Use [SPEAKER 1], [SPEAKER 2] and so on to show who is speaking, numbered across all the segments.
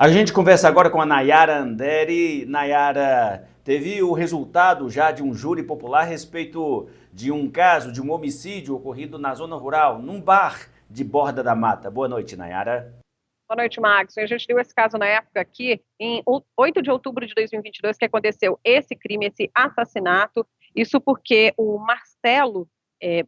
[SPEAKER 1] A gente conversa agora com a Nayara Andere. Nayara, teve o resultado já de um júri popular a respeito de um caso de um homicídio ocorrido na zona rural, num bar de Borda da Mata. Boa noite, Nayara.
[SPEAKER 2] Boa noite, Max. A gente deu esse caso na época aqui, em 8 de outubro de 2022, que aconteceu esse crime, esse assassinato. Isso porque o Marcelo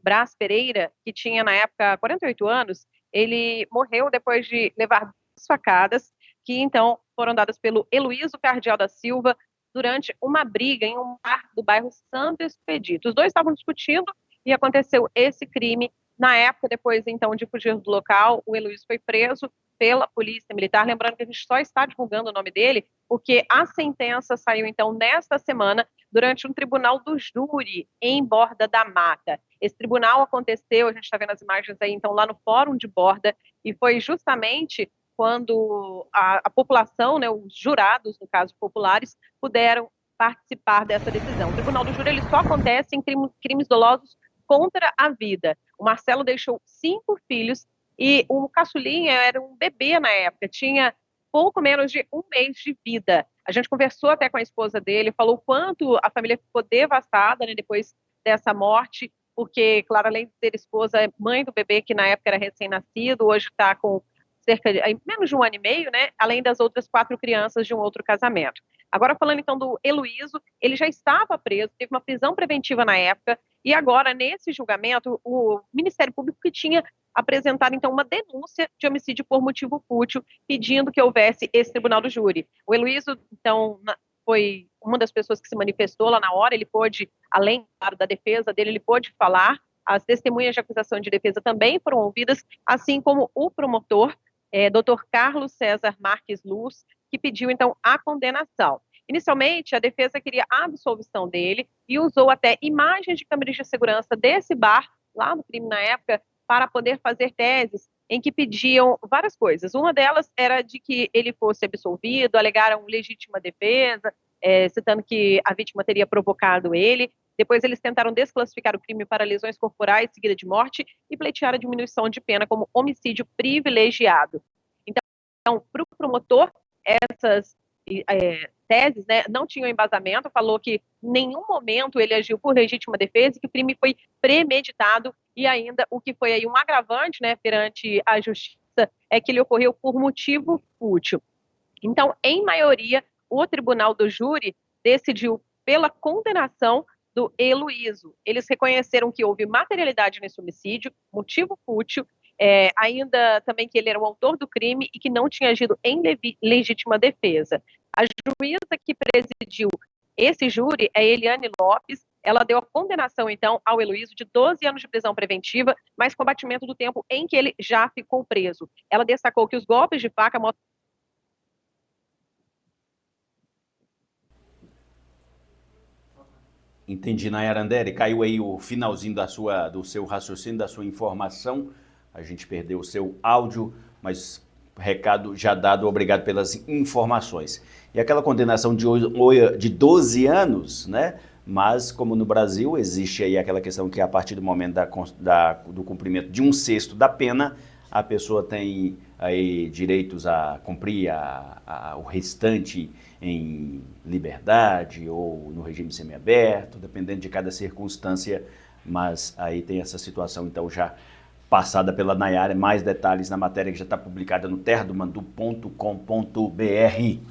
[SPEAKER 2] Braz Pereira, que tinha na época 48 anos, ele morreu depois de levar 2 facadas, que então foram dadas pelo Heloísio Cardial da Silva durante uma briga em um bar do bairro Santo Expedito. Os dois estavam discutindo e aconteceu esse crime. Na época, depois então de fugir do local, o Heloísio foi preso pela Polícia Militar. Lembrando que a gente só está divulgando o nome dele porque a sentença saiu então nesta semana durante um tribunal do júri em Borda da Mata. Esse tribunal aconteceu, a gente está vendo as imagens aí então lá no Fórum de Borda, e foi justamente quando a população, né, os jurados, no caso populares, puderam participar dessa decisão. O tribunal do júri ele só acontece em crimes dolosos contra a vida. O Marcelo deixou 5 filhos e o caçulinha era um bebê na época, tinha pouco menos de 1 mês de vida. A gente conversou até com a esposa dele, falou o quanto a família ficou devastada, né, depois dessa morte, porque, claro, além de ser esposa, é mãe do bebê, que na época era recém-nascido, hoje está com cerca de menos de 1 ano e meio, né, além das outras 4 crianças de um outro casamento. Agora, falando então do Heloísio, ele já estava preso, teve uma prisão preventiva na época, e agora, nesse julgamento, o Ministério Público que tinha apresentado, então, uma denúncia de homicídio por motivo fútil, pedindo que houvesse esse tribunal do júri. O Heloísio, então, foi uma das pessoas que se manifestou lá na hora, ele pôde, além, claro, da defesa dele, ele pôde falar, as testemunhas de acusação e de defesa também foram ouvidas, assim como o promotor, Dr. Carlos César Marques Luz, que pediu, então, a condenação. Inicialmente, a defesa queria a absolvição dele e usou até imagens de câmeras de segurança desse bar, lá no crime na época, para poder fazer teses em que pediam várias coisas. Uma delas era de que ele fosse absolvido, alegaram legítima defesa, citando que a vítima teria provocado ele. Depois eles tentaram desclassificar o crime para lesões corporais seguida de morte e pleitear a diminuição de pena como homicídio privilegiado. Então, para o promotor, essas teses, né, não tinham embasamento, falou que em nenhum momento ele agiu por legítima defesa e que o crime foi premeditado, e ainda o que foi aí um agravante, né, perante a justiça é que ele ocorreu por motivo fútil. Então, em maioria, o tribunal do júri decidiu pela condenação do Heloísio. Eles reconheceram que houve materialidade nesse homicídio, motivo fútil, ainda também que ele era o autor do crime e que não tinha agido em legítima defesa. A juíza que presidiu esse júri é Eliane Lopes. Ela deu a condenação, então, ao Heloísio de 12 anos de prisão preventiva, mas com abatimento do tempo em que ele já ficou preso. Ela destacou que os golpes de faca mostram.
[SPEAKER 1] Entendi, Nayara Andere. Caiu aí o finalzinho do seu raciocínio, da sua informação. A gente perdeu o seu áudio, mas recado já dado, obrigado pelas informações. E aquela condenação de 12 anos, né? Mas, como no Brasil, existe aí aquela questão que a partir do momento do cumprimento de 1/6 da pena, a pessoa tem aí direitos a cumprir o restante em liberdade ou no regime semiaberto, dependendo de cada circunstância, mas aí tem essa situação, então, já passada pela Nayara. Mais detalhes na matéria que já está publicada no terradomandu.com.br.